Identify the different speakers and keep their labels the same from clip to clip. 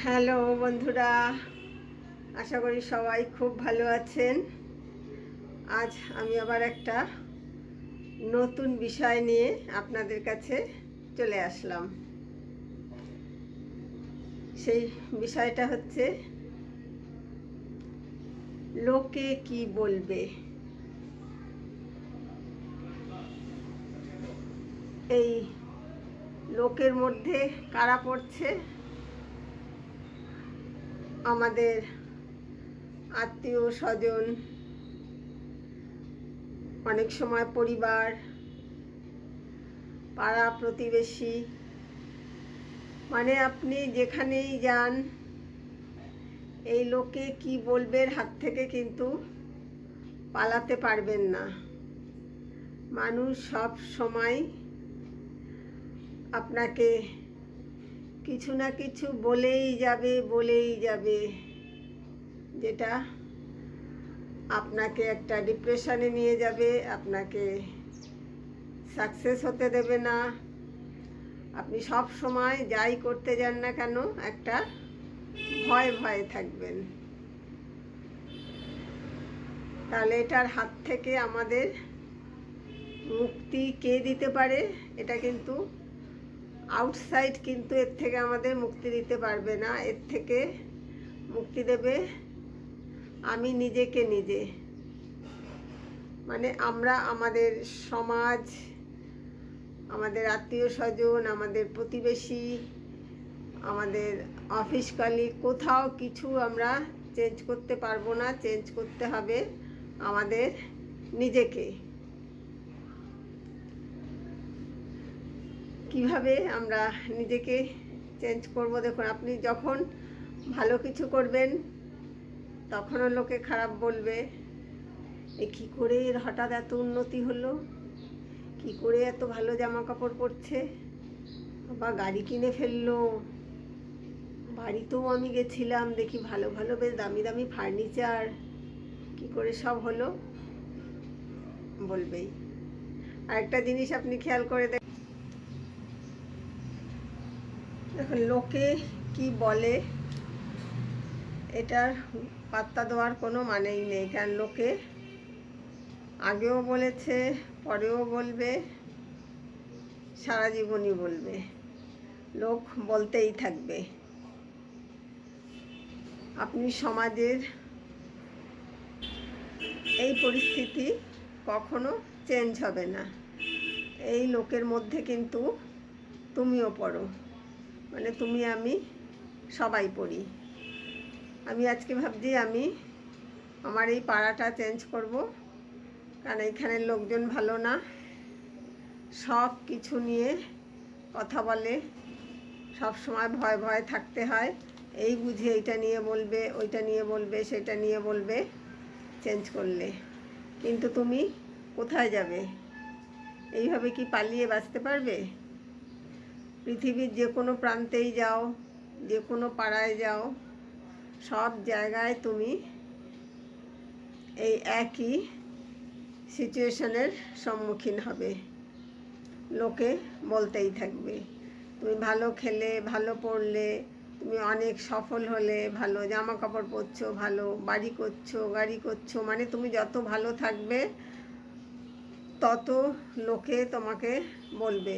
Speaker 1: Hello বন্ধুরা, আশা করি সবাই খুব ভালো আছেন। আজ আমি আবার একটা নতুন বিষয় নিয়ে আপনাদের কাছে চলে আসলাম। সেই বিষয়টা হচ্ছে লোকে কি বলবে। এই লোকের মধ্যে কারা পড়ছে? আমাদের আত্মীয় স্বজন, অনেক সময় পরিবার, পাড়া প্রতিবেশী, মানে আপনি যেখানেই যান এই লোকে কি বলবে হাত থেকে কিন্তু পালাতে পারবেন না। মানুষ সব সময় আপনাকে কিছু না কিছু বলেই যাবে, যেটা আপনাকে একটা ডিপ্রেশনে নিয়ে যাবে, আপনাকে সাকসেস হতে দেবে না। আপনি সব সময় যাই করতে যান না কেন একটা ভয়ে থাকবেন। তাহলে এটার হাত থেকে আমাদের মুক্তি কে দিতে পারে? এটা কিন্তু আউটসাইড কিন্তু এর থেকে আমাদের মুক্তি দিতে পারবে না। এর থেকে মুক্তি দেবে আমি নিজেকে নিজে। মানে আমরা আমাদের সমাজ, আমাদের আত্মীয় স্বজন, আমাদের প্রতিবেশী, আমাদের অফিস কলিগ, কোথাও কিছু আমরা চেঞ্জ করতে পারবো না। চেঞ্জ করতে হবে আমাদের নিজেকে। কিভাবে আমরা নিজেকে চেঞ্জ করব? দেখুন, আপনি যখন ভালো কিছু করবেন তখনও লোকে খারাপ বলবে। এ কী করে এর হঠাৎ এত উন্নতি হলো, কি করে এত ভালো জামা কাপড় পরছে, বা গাড়ি কিনে ফেললো, বাড়িতেও আমি গেছিলাম দেখি ভালো ভালো বেশ দামি দামি ফার্নিচার, কি করে সব হলো, বলবেই। আরেকটা জিনিস আপনি খেয়াল করে দেখুন, লোকে কি বলে এটার পাত্তা দেওয়ার কোনো মানেই নেই। কারণ লোকে আগেও বলেছে, পরেও বলবে, সারা জীবনই বলবে। লোক বলতেই থাকবে। আপনি সমাজের এই পরিস্থিতি কখনো চেঞ্জ হবে না। এই লোকের মধ্যে কিন্তু তুমিও পড়ো, মানে তুমি আমি সবাই পড়ি। আমি আজকে ভাবছি আমি আমার এই পাড়াটা চেঞ্জ করব, কারণ এইখানের লোকজন ভালো না। সব কিছু নিয়ে কথা বলে, সব সময় ভয়ে থাকতে হয়। এই বুঝে এইটা নিয়ে বলবে, ওইটা নিয়ে বলবে, সেটা নিয়ে বলবে চেঞ্জ করলে। কিন্তু তুমি কোথায় যাবে? এইভাবে কি পালিয়ে বাঁচতে পারবে? পৃথিবীর যে কোনো প্রান্তেই যাও, যে কোনো পাড়ায় যাও, সব জায়গায় তুমি এই একই সিচুয়েশনের সম্মুখীন হবে। লোকে বলতেই থাকবে। তুমি ভালো খেলে, ভালো পড়লে, তুমি অনেক সফল হলে, ভালো জামা কাপড় পরছো, ভালো বাড়ি করছো, গাড়ি করছো, মানে তুমি যত ভালো থাকবে তত লোকে তোমাকে বলবে।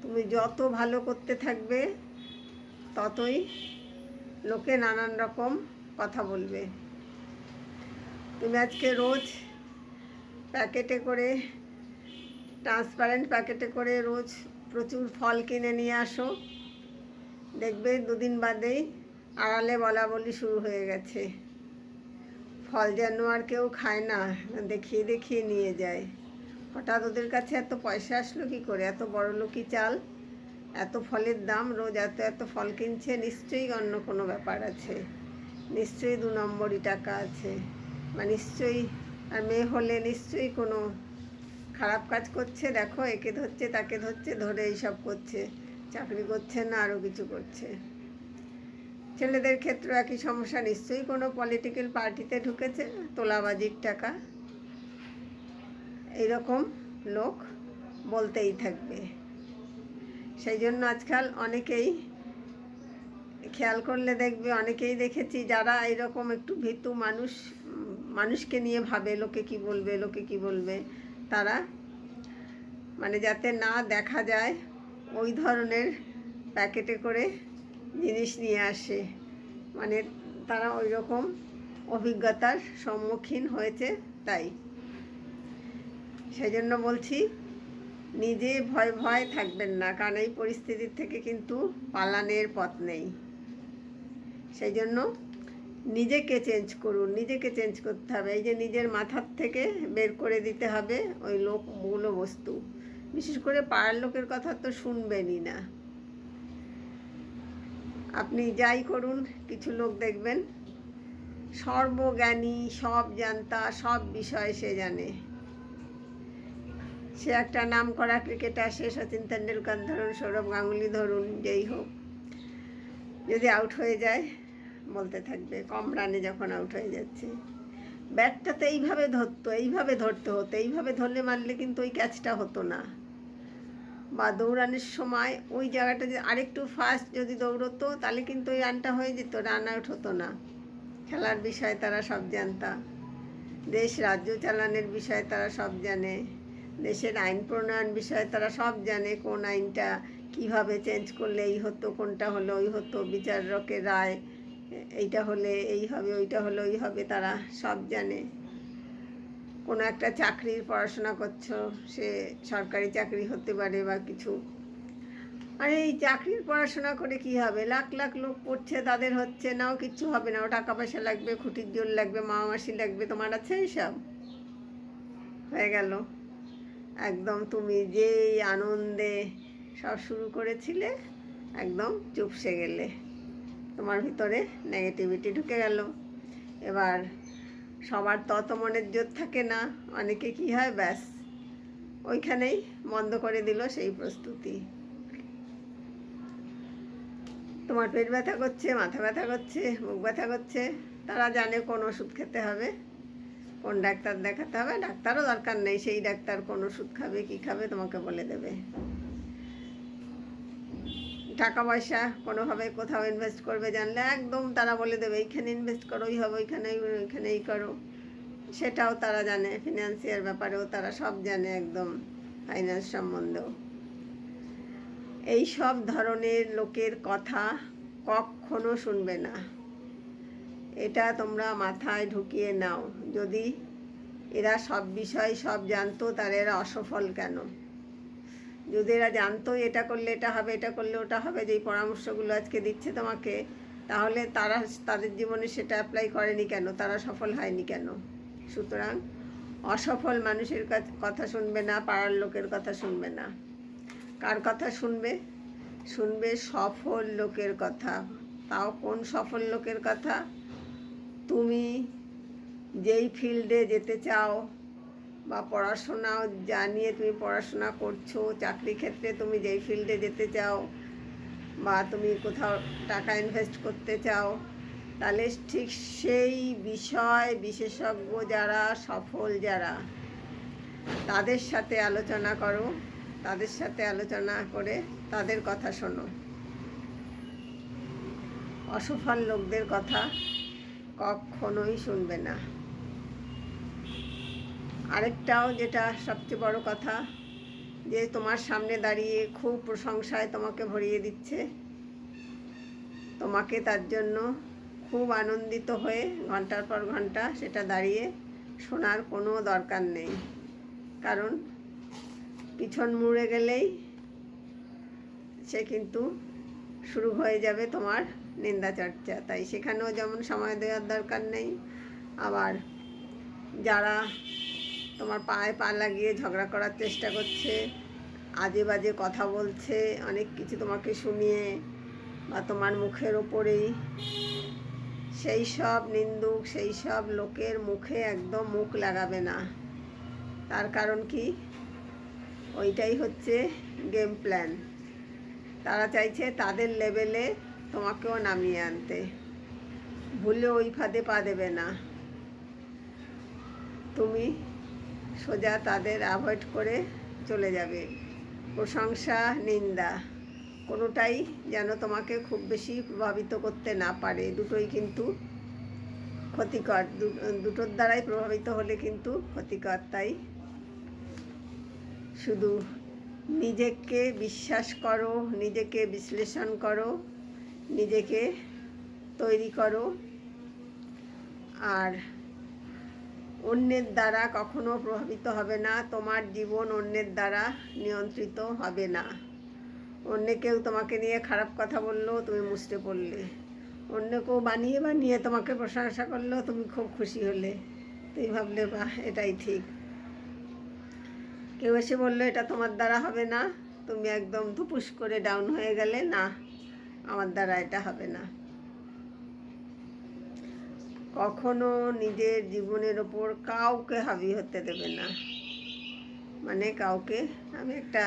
Speaker 1: তুমি যত ভালো করতে থাকবে ততই লোকে নানান রকম কথা বলবে। তুমি আজকে রোজ প্যাকেটে করে, ট্রান্সপারেন্ট প্যাকেটে করে রোজ প্রচুর ফল কিনে নিয়ে আসো, দেখবে দুদিন বাদেই আড়ালে বলা বলি শুরু হয়ে গেছে। ফল যেন আর কেউ খায় না, দেখিয়ে নিয়ে যায়। হঠাৎ ওদের কাছে এত পয়সা আসলো কি করে? এত বড় লোকই চাল, এত ফলের দাম, রোজ এত ফল কিনছে, নিশ্চয়ই অন্য কোনো ব্যাপার আছে, নিশ্চয়ই 2 নম্বরই টাকা আছে, বা নিশ্চয়ই, আর মেয়ে হলে নিশ্চয়ই কোনো খারাপ কাজ করছে। দেখো, একে ধরছে, তাকে ধরছে, ধরে এইসব করছে, চাকরি করছে না আরও কিছু করছে। ছেলেদের ক্ষেত্রে একই সমস্যা, নিশ্চয়ই কোনো পলিটিক্যাল পার্টিতে ঢুকেছে, তোলাবাজির টাকা। এইরকম লোক বলতেই থাকবে। সেই জন্য আজকাল অনেকেই খেয়াল করলে দেখবে অনেকেই দেখেছি যারা এরকম একটু ভীতু মানুষকে নিয়ে ভাবে লোকে কি বলবে, লোকে কি বলবে, তারা মানে যাতে না দেখা যায় ওই ধরনের প্যাকেটে করে জিনিস নিয়ে আসে। মানে তারা ওই রকম অভিজ্ঞতার সম্মুখীন হয়েছে। তাই সেই জন্য বলছি, নিজে ভয় ভয় থাকবেন না, কারণ এই পরিস্থিতির থেকে কিন্তু পালানোর পথ নেই। সেই জন্য নিজেকে চেঞ্জ করুন, নিজেকে চেঞ্জ করতে হবে। এই যে নিজের মাথার থেকে বের করে দিতে হবে ওই লোকগুলো বস্তু। বিশেষ করে পাড়ার লোকের কথা তো শুনবেনই না। আপনি যাই করুন, কিছু লোক দেখবেন সর্বজ্ঞানী, সব জানতা, সব বিষয় সে জানে। সে একটা নাম করা ক্রিকেটার, সে সচিন তেন্ডুলকার ধরুন, সৌরভ গাঙ্গুলি ধরুন, যেই হোক, যদি আউট হয়ে যায় বলতে থাকবে কম রানে যখন আউট হয়ে যাচ্ছে, ব্যাটটা তো এইভাবে ধরতো, এইভাবে ধরতে হতো, এইভাবে ধরলে মারলে কিন্তু ওই ক্যাচটা হতো না। বা দৌড়ানোর সময় ওই জায়গাটা যদি আরেকটু ফাস্ট যদি দৌড়তো তাহলে কিন্তু ওই রানটা হয়ে যেত, রান আউট হতো না। খেলার বিষয়ে তারা সব জানতা, দেশ রাজ্য চালানোর বিষয়ে তারা সব জানে, দেশের আইন প্রণয়ন বিষয়ে তারা সব জানে, কোন আইনটা কিভাবে চেঞ্জ করলে এই হতো, কোনটা হলে ওই হতো, বিচারকের রায় এইটা হলে এই হবে, ওইটা হলে ওই হবে, তারা সব জানে। কোনো একটা চাকরির পড়াশোনা করছো, সে সরকারি চাকরি হতে পারে বা কিছু, আর এই চাকরির পড়াশোনা করে কি হবে, লাখ লাখ লোক পড়ছে, তাদের হচ্ছে নাও, কিচ্ছু হবে না, ও টাকা পয়সা লাগবে, খুঁটির জোর লাগবে, মামাসি লাগবে, তোমার আছে এইসব হয়ে গেল। একদম তুমি যেই আনন্দে সব শুরু করেছিলে একদম চুপসে গেলে, তোমার ভিতরে নেগেটিভিটি ঢুকে গেল। এবার সবার তত মনের জোর থাকে না, অনেকে কি হয়, ব্যাস ওইখানেই বন্ধ করে দিল সেই প্রস্তুতি। তোমার পেট ব্যথা করছে, মাথা ব্যথা করছে, মুখ ব্যথা করছে, তারা জানে কোন ওষুধ খেতে হবে, কোন ডাক্তার দেখাতে হবে, ডাক্তারও দরকার নেই, সেই ডাক্তার কোন ওষুধ খাবে কি খাবে তোমাকে বলে দেবে। টাকা পয়সা কোনোভাবে কোথাও ইনভেস্ট করবে জানলে একদম তারা বলে দেবে এইখানে ইনভেস্ট করো, ওই হবে, ওইখানে এই করো, সেটাও তারা জানে। ফিনান্সিয়াল ব্যাপারেও তারা সব জানে, একদম ফাইন্যান্স সম্বন্ধেও। এই সব ধরনের লোকের কথা কখনো শুনবে না, এটা তোমরা মাথায় ঢুকিয়ে নাও। যদি এরা সব বিষয় সব জানতো তাহলে এরা অসফল কেন? যদি এরা জানতো এটা করলে এটা হবে, এটা করলে ওটা হবে, যেই পরামর্শগুলো আজকে দিচ্ছে তোমাকে, তাহলে তারা তাদের জীবনে সেটা অ্যাপ্লাই করেনি কেন, তারা সফল হয়নি কেন? সুতরাং অসফল মানুষের কথা শুনবে না, পাড়ার লোকের কথা শুনবে না। কার কথা শুনবে? শুনবে সফল লোকের কথা। তাও কোন সফল লোকের কথা? তুমি যেই ফিল্ডে যেতে চাও, বা পড়াশোনাও জানিয়ে তুমি পড়াশোনা করছো, চাকরি ক্ষেত্রে তুমি যেই ফিল্ডে যেতে চাও, বা তুমি কোথাও টাকা ইনভেস্ট করতে চাও, তাহলে ঠিক সেই বিষয় বিশেষজ্ঞ যারা, সফল যারা, তাদের সাথে আলোচনা করো, তাদের সাথে আলোচনা করে তাদের কথা শোনো। অসফল লোকদের কথা কখনোই শুনবে না। আরেকটাও যেটা সবচেয়ে বড় কথা, যে তোমার সামনে দাঁড়িয়ে খুব প্রশংসায় তোমাকে ভরিয়ে দিচ্ছে, তোমাকে তার জন্য খুব আনন্দিত হয়ে ঘন্টার পর ঘন্টা সেটা দাঁড়িয়ে শোনার কোনো দরকার নেই। কারণ পিছন মুড়ে গেলেই সে কিন্তু শুরু হয়ে যাবে তোমার নিন্দা চর্চা। তাই সেখানেও যেমন সময় দেওয়ার দরকার নেই, আবার যারা তোমার পায়ে পা লাগিয়ে ঝগড়া করার চেষ্টা করছে, আজে বাজে কথা বলছে, অনেক কিছু তোমাকে শুনিয়ে বা তোমার মুখের ওপরেই, সেই সব নিন্দুক, সেই সব লোকের মুখে একদম মুখ লাগাবে না। তার কারণ কি? ওইটাই হচ্ছে গেম প্ল্যান। তারা চাইছে তাদের লেভেলে তোমাকেও নামিয়ে আনতে, ভুলে ওই ফাঁদে পা দেবে না। তুমি সোজা তাদের অ্যাভয়েড করে চলে যাবে। প্রশংসা, নিন্দা কোনোটাই যেন তোমাকে খুব বেশি প্রভাবিত করতে না পারে। দুটোই কিন্তু ক্ষতিকর, দুটোর দ্বারাই প্রভাবিত হলে কিন্তু ক্ষতিকর। তাই শুধু নিজেকে বিশ্বাস করো, নিজেকে বিশ্লেষণ করো, নিজেকে তৈরি করো, আর অন্যের দ্বারা কখনো প্রভাবিত হবে না। তোমার জীবন অন্যের দ্বারা নিয়ন্ত্রিত হবে না। অন্য কেউ তোমাকে নিয়ে খারাপ কথা বললেও তুমি মুষড়ে পড়লে, অন্য কেউ বানিয়ে বানিয়ে তোমাকে প্রশংসা করলেও তুমি খুব খুশি হলে, তুমি ভাবলে বাহ এটাই ঠিক। কেউ এসে বললো এটা তোমার দ্বারা হবে না, তুমি একদম ধুপুস করে ডাউন হয়ে গেলে, না আমার দ্বারা এটা হবে না। কখনো নিজের জীবনের ওপর কাউকে হাবি হতে দেবে না। মানে কাউকে, আমি একটা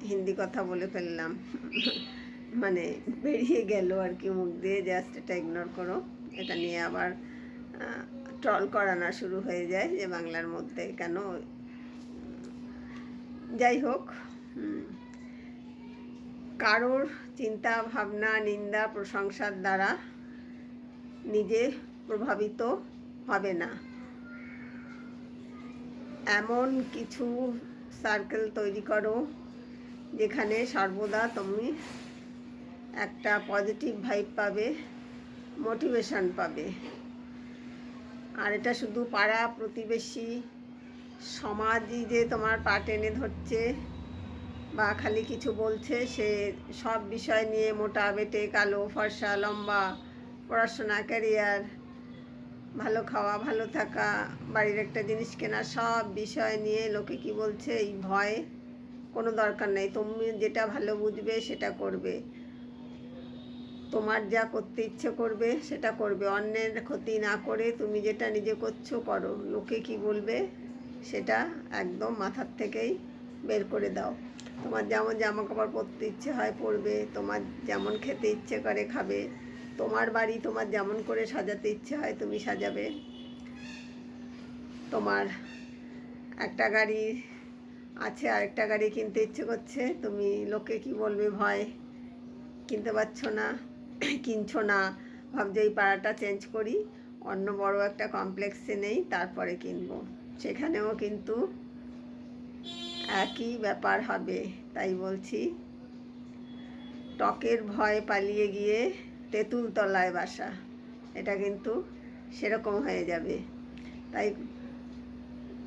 Speaker 1: হিন্দি কথা বলে ফেললাম, মানে বেরিয়ে গেল আর কি মুখ দিয়ে, জাস্ট এটা ইগনোর করো। এটা নিয়ে আবার ট্রল করানো শুরু হয়ে যায় যে বাংলার মধ্যে কেন। যাই হোক, কারোর চিন্তা ভাবনা, নিন্দা, প্রশংসার দ্বারা নিজে প্রভাবিত হবে না। এমন কিছু সার্কেল তৈরি করো যেখানে সর্বদা তুমি একটা পজিটিভ ভাইব পাবে, মোটিভেশন পাবে। আর এটা শুধু পাড়া প্রতিবেশী সমাজই যে তোমার পা টেনে ধরছে বা খালি কিছু বলছে, সে সব বিষয় নিয়ে মোটা বেটে কালো ফর্সা লম্বা, পড়াশোনা, ক্যারিয়ার, ভালো খাওয়া, ভালো থাকা, বাড়ির একটা জিনিস কেনা, সব বিষয় নিয়ে লোকে কি বলছে এই ভয় কোনো দরকার নেই। তুমি যেটা ভালো বুঝবে সেটা করবে, তোমার যা করতে ইচ্ছে করবে সেটা করবে, অন্যের ক্ষতি না করে তুমি যেটা নিজে করছো করো। লোকে কি বলবে সেটা একদম মাথার থেকেই বের করে দাও। তোমার যেমন জামা কাপড় পরতে ইচ্ছে হয় পরবে, তোমার যেমন খেতে ইচ্ছে করে খাবে, তোমার বাড়ি তোমার যেমন করে সাজাতে ইচ্ছে হয় তুমি সাজাবে। তোমার একটা গাড়ি আছে, আরেকটা গাড়ি কিনতে ইচ্ছে করছে, তুমি লোকে কি বলবে ভয় কিনতে পারছো না, কিনছো না, ভাবছো এই পাড়াটা চেঞ্জ করি, অন্য বড় একটা কমপ্লেক্সে নেই তারপরে কিনবো, সেখানেও কিন্তু একই ব্যাপার হবে। তাই বলছি, টকের ভয় পালিয়ে গিয়ে তেঁতুল তলায় বাসা, এটা কিন্তু সেরকম হয়ে যাবে। তাই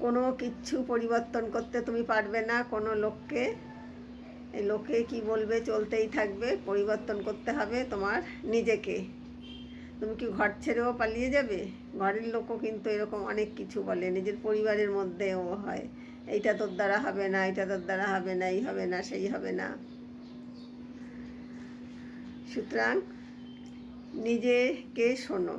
Speaker 1: কোনো কিচ্ছু পরিবর্তন করতে তুমি পারবে না কোনো লোককে। এই লোকে কি বলবে চলতেই থাকবে, পরিবর্তন করতে হবে তোমার নিজেকে। তুমি কি ঘর ছেড়েও পালিয়ে যাবে? ঘরের লোকও কিন্তু এরকম অনেক কিছু বলে, নিজের পরিবারের মধ্যেও হয়, এইটা তোর দ্বারা হবে না, এইটা তোর দ্বারা হবে না, এই হবে না, সেই হবে না। সুতরাং নিজেকে শোনো,